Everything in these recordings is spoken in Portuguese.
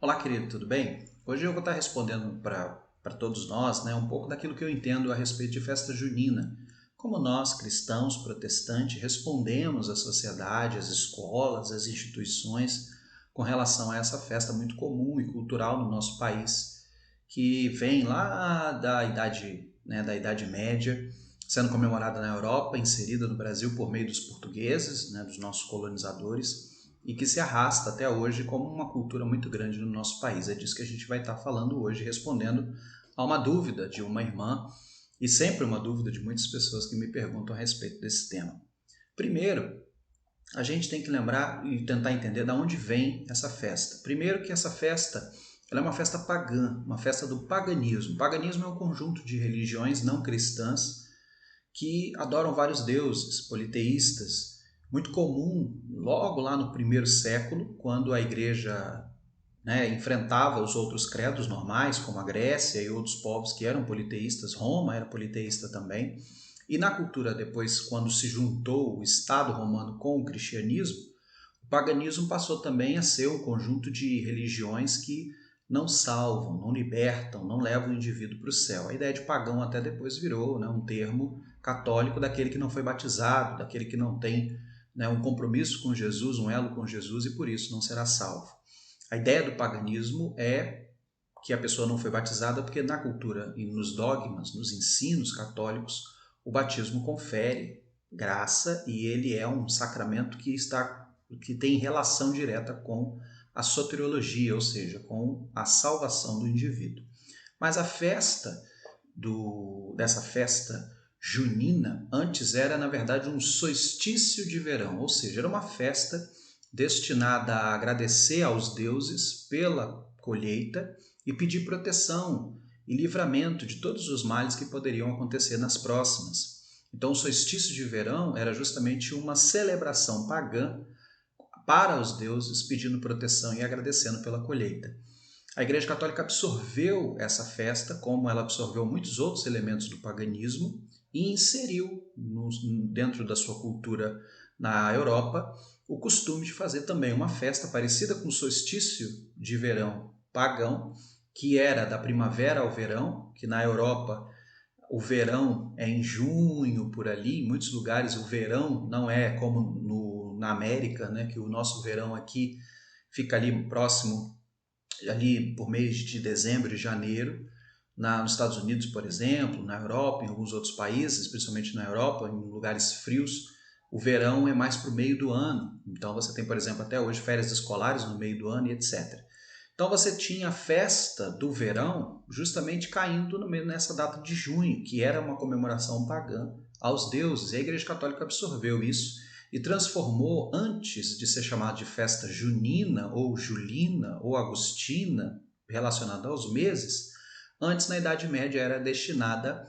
Olá, querido, tudo bem? Hoje eu vou estar respondendo para todos nós, um pouco daquilo que eu entendo a respeito de festa junina. Como nós, cristãos, protestantes, respondemos à sociedade, às escolas, às instituições com relação a essa festa muito comum e cultural no nosso país, que vem lá da Idade Média, sendo comemorada na Europa, inserida no Brasil por meio dos portugueses, dos nossos colonizadores, e que se arrasta até hoje como uma cultura muito grande no nosso país. É disso que a gente vai estar falando hoje, respondendo a uma dúvida de uma irmã e sempre uma dúvida de muitas pessoas que me perguntam a respeito desse tema. Primeiro, a gente tem que lembrar e tentar entender de onde vem essa festa. Primeiro que essa festa ela é uma festa pagã, uma festa do paganismo. O paganismo é um conjunto de religiões não cristãs que adoram vários deuses, politeístas, muito comum logo lá no primeiro século, quando a igreja enfrentava os outros credos normais, como a Grécia e outros povos que eram politeístas. Roma era politeísta também. E na cultura depois, quando se juntou o Estado romano com o cristianismo, o paganismo passou também a ser um conjunto de religiões que não salvam, não libertam, não levam o indivíduo para o céu. A ideia de pagão até depois virou um termo católico daquele que não foi batizado, daquele que não tem um compromisso com Jesus, um elo com Jesus, e por isso não será salvo. A ideia do paganismo é que a pessoa não foi batizada porque na cultura e nos dogmas, nos ensinos católicos, o batismo confere graça e ele é um sacramento que tem relação direta com a soteriologia, ou seja, com a salvação do indivíduo. Mas a festa dessa festa junina antes era, na verdade, um solstício de verão, ou seja, era uma festa destinada a agradecer aos deuses pela colheita e pedir proteção e livramento de todos os males que poderiam acontecer nas próximas. Então, o solstício de verão era justamente uma celebração pagã para os deuses, pedindo proteção e agradecendo pela colheita. A Igreja Católica absorveu essa festa, como ela absorveu muitos outros elementos do paganismo, e inseriu dentro da sua cultura na Europa o costume de fazer também uma festa parecida com o solstício de verão pagão, que era da primavera ao verão, que na Europa o verão é ali por ali. Em muitos lugares o verão não é como na América, que o nosso verão aqui fica ali próximo, ali por mês de dezembro e janeiro. Nos Estados Unidos, por exemplo, na Europa, em alguns outros países, principalmente na Europa, em lugares frios, o verão é mais para o meio do ano. Então você tem, por exemplo, até hoje férias escolares no meio do ano e etc. Então você tinha a festa do verão justamente caindo nessa data de junho, que era uma comemoração pagã aos deuses. E a Igreja Católica absorveu isso e transformou, antes de ser chamada de festa junina ou julina ou agostina, relacionada aos meses, antes na Idade Média era destinada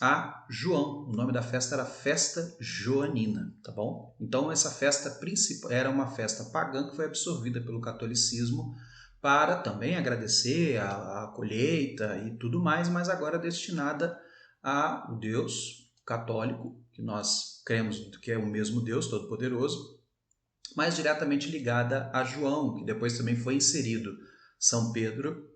a João. O nome da festa era Festa Joanina, tá bom? Então essa festa principal era uma festa pagã que foi absorvida pelo catolicismo para também agradecer a colheita e tudo mais, mas agora destinada ao Deus católico, que nós cremos que é o mesmo Deus Todo-Poderoso, mas diretamente ligada a João, que depois também foi inserido São Pedro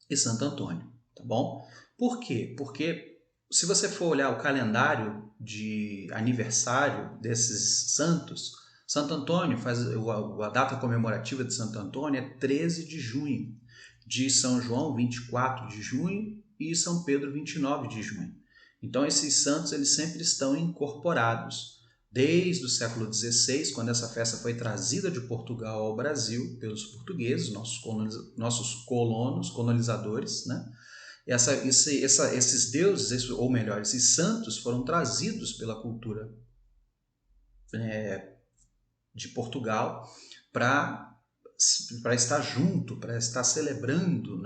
e Santo Antônio, tá bom? Por quê? Porque se você for olhar o calendário de aniversário desses santos, Santo Antônio a data comemorativa de Santo Antônio é 13 de junho, de São João 24 de junho e São Pedro 29 de junho. Então esses santos eles sempre estão incorporados. Desde o século XVI, quando essa festa foi trazida de Portugal ao Brasil pelos portugueses, nossos colonos, colonizadores, esses deuses, ou melhor, esses santos foram trazidos pela cultura de Portugal para estar junto, para estar celebrando,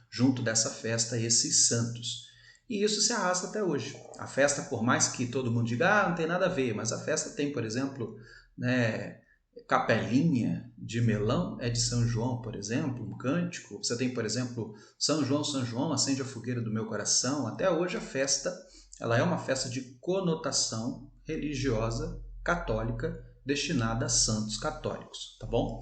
junto dessa festa, esses santos. E isso se arrasta até hoje. A festa, por mais que todo mundo diga, não tem nada a ver, mas a festa tem, por exemplo, capelinha de melão, é de São João, por exemplo, um cântico. Você tem, por exemplo, São João, acende a fogueira do meu coração. Até hoje a festa ela é uma festa de conotação religiosa católica destinada a santos católicos, tá bom?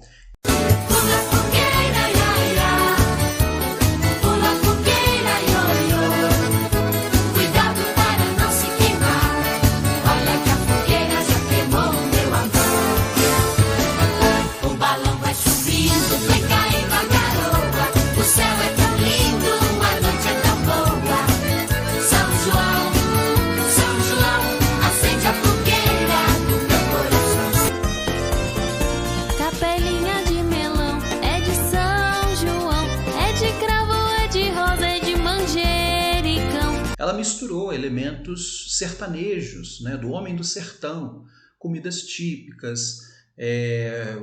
misturou elementos sertanejos, né, do homem do sertão, comidas típicas,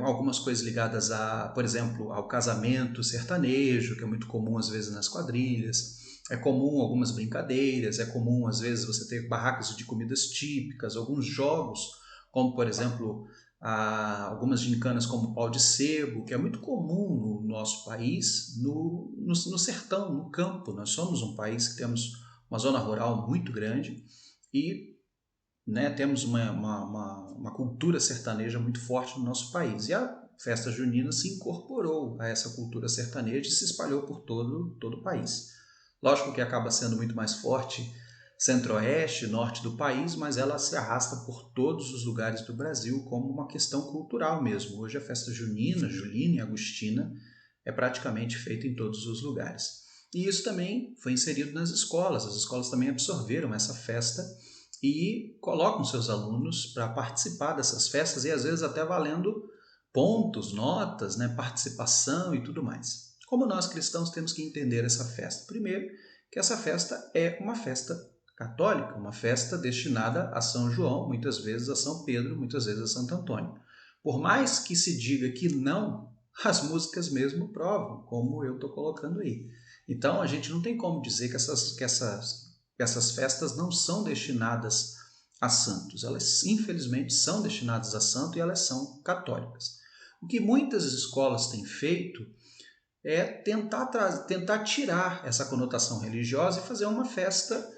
algumas coisas ligadas por exemplo, ao casamento sertanejo, que é muito comum às vezes nas quadrilhas. É comum algumas brincadeiras, é comum às vezes você ter barracas de comidas típicas, alguns jogos, como por exemplo algumas gincanas como o pau de sebo, que é muito comum no nosso país, no sertão, no campo. Nós somos um país que temos uma zona rural muito grande e, né, temos uma cultura sertaneja muito forte no nosso país. E a festa junina se incorporou a essa cultura sertaneja e se espalhou por todo o país. Lógico que acaba sendo muito mais forte centro-oeste, norte do país, mas ela se arrasta por todos os lugares do Brasil como uma questão cultural mesmo. Hoje a festa junina, julina e agostina é praticamente feita em todos os lugares. E isso também foi inserido nas escolas. As escolas também absorveram essa festa e colocam seus alunos para participar dessas festas e às vezes até valendo pontos, notas, né, participação e tudo mais. Como nós cristãos temos que entender essa festa? Primeiro, que essa festa é uma festa católica, uma festa destinada a São João, muitas vezes a São Pedro, muitas vezes a Santo Antônio. Por mais que se diga que não, as músicas mesmo provam, como eu estou colocando aí. Então a gente não tem como dizer que essas festas não são destinadas a santos. Elas infelizmente são destinadas a santo e elas são católicas. O que muitas escolas têm feito é tentar tirar essa conotação religiosa e fazer uma festa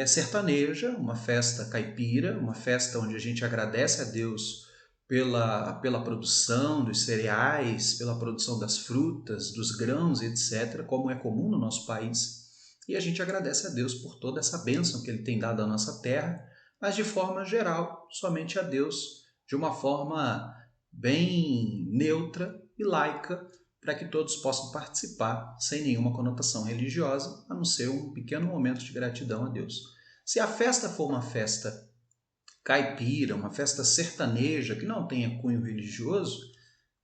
sertaneja, uma festa caipira, uma festa onde a gente agradece a Deus pela produção dos cereais, pela produção das frutas, dos grãos, etc., como é comum no nosso país. E a gente agradece a Deus por toda essa bênção que Ele tem dado à nossa terra, mas de forma geral, somente a Deus, de uma forma bem neutra e laica, para que todos possam participar sem nenhuma conotação religiosa, a não ser um pequeno momento de gratidão a Deus. Se a festa for uma festa caipira, uma festa sertaneja que não tenha cunho religioso,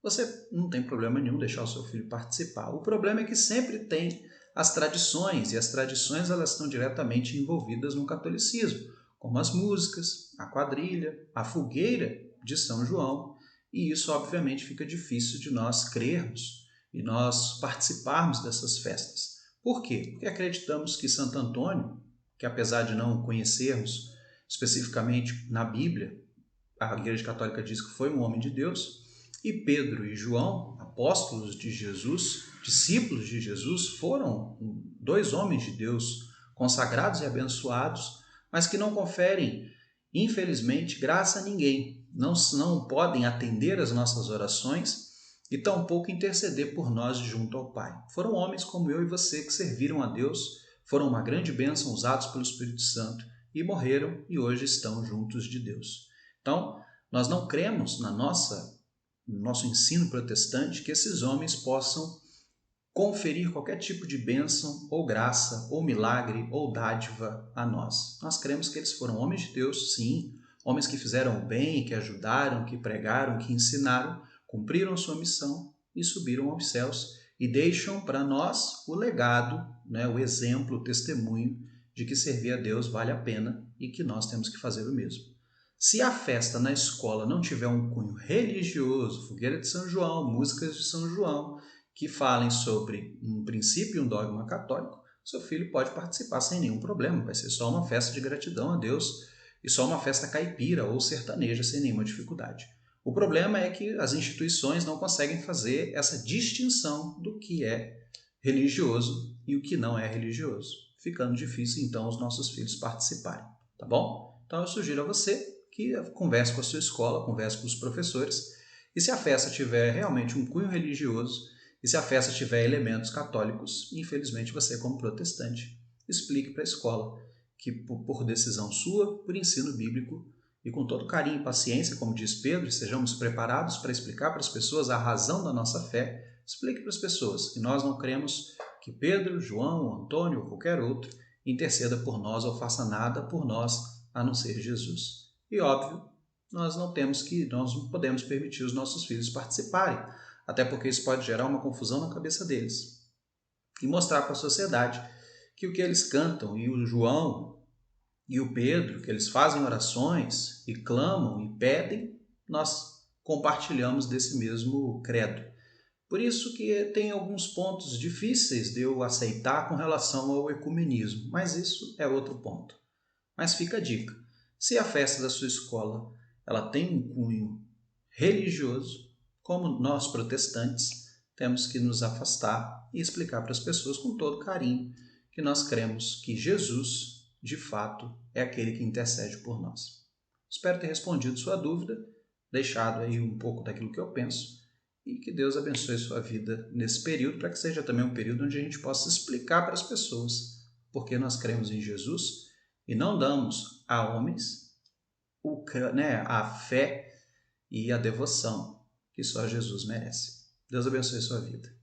você não tem problema nenhum deixar o seu filho participar. O problema é que sempre tem as tradições, e as tradições elas estão diretamente envolvidas no catolicismo, como as músicas, a quadrilha, a fogueira de São João, e isso obviamente fica difícil de nós crermos e nós participarmos dessas festas. Por quê? Porque acreditamos que Santo Antônio, que apesar de não conhecermos especificamente na Bíblia, a Igreja Católica diz que foi um homem de Deus, e Pedro e João, apóstolos de Jesus, discípulos de Jesus, foram dois homens de Deus consagrados e abençoados, mas que não conferem, infelizmente, graça a ninguém. Não podem atender às nossas orações e tampouco interceder por nós junto ao Pai. Foram homens como eu e você que serviram a Deus, foram uma grande bênção usados pelo Espírito Santo e morreram e hoje estão juntos de Deus. Então, nós não cremos no nosso ensino protestante que esses homens possam conferir qualquer tipo de bênção ou graça ou milagre ou dádiva a nós. Nós cremos que eles foram homens de Deus, sim, homens que fizeram o bem, que ajudaram, que pregaram, que ensinaram, cumpriram sua missão e subiram aos céus e deixam para nós o legado, né, o exemplo, o testemunho de que servir a Deus vale a pena e que nós temos que fazer o mesmo. Se a festa na escola não tiver um cunho religioso, fogueira de São João, músicas de São João, que falem sobre um princípio e um dogma católico, seu filho pode participar sem nenhum problema. Vai ser só uma festa de gratidão a Deus e só uma festa caipira ou sertaneja sem nenhuma dificuldade. O problema é que as instituições não conseguem fazer essa distinção do que é religioso e o que não é religioso, ficando difícil então os nossos filhos participarem, tá bom? Então eu sugiro a você que converse com a sua escola, converse com os professores, e se a festa tiver realmente um cunho religioso, e se a festa tiver elementos católicos, infelizmente você, como protestante, explique para a escola que, por decisão sua, por ensino bíblico, e com todo carinho e paciência, como diz Pedro, sejamos preparados para explicar para as pessoas a razão da nossa fé, explique para as pessoas que nós não cremos que Pedro, João, Antônio ou qualquer outro interceda por nós ou faça nada por nós, a não ser Jesus. E óbvio, nós não podemos permitir os nossos filhos participarem, até porque isso pode gerar uma confusão na cabeça deles e mostrar para a sociedade que o que eles cantam, e o João e o Pedro, que eles fazem orações e clamam e pedem, nós compartilhamos desse mesmo credo. Por isso que tem alguns pontos difíceis de eu aceitar com relação ao ecumenismo, mas isso é outro ponto. Mas fica a dica: se a festa da sua escola ela tem um cunho religioso, como nós protestantes temos que nos afastar e explicar para as pessoas com todo carinho que nós cremos que Jesus, de fato, é aquele que intercede por nós. Espero ter respondido sua dúvida, deixado aí um pouco daquilo que eu penso, e que Deus abençoe sua vida nesse período, para que seja também um período onde a gente possa explicar para as pessoas porque nós cremos em Jesus e não damos a homens a fé e a devoção que só Jesus merece. Deus abençoe sua vida.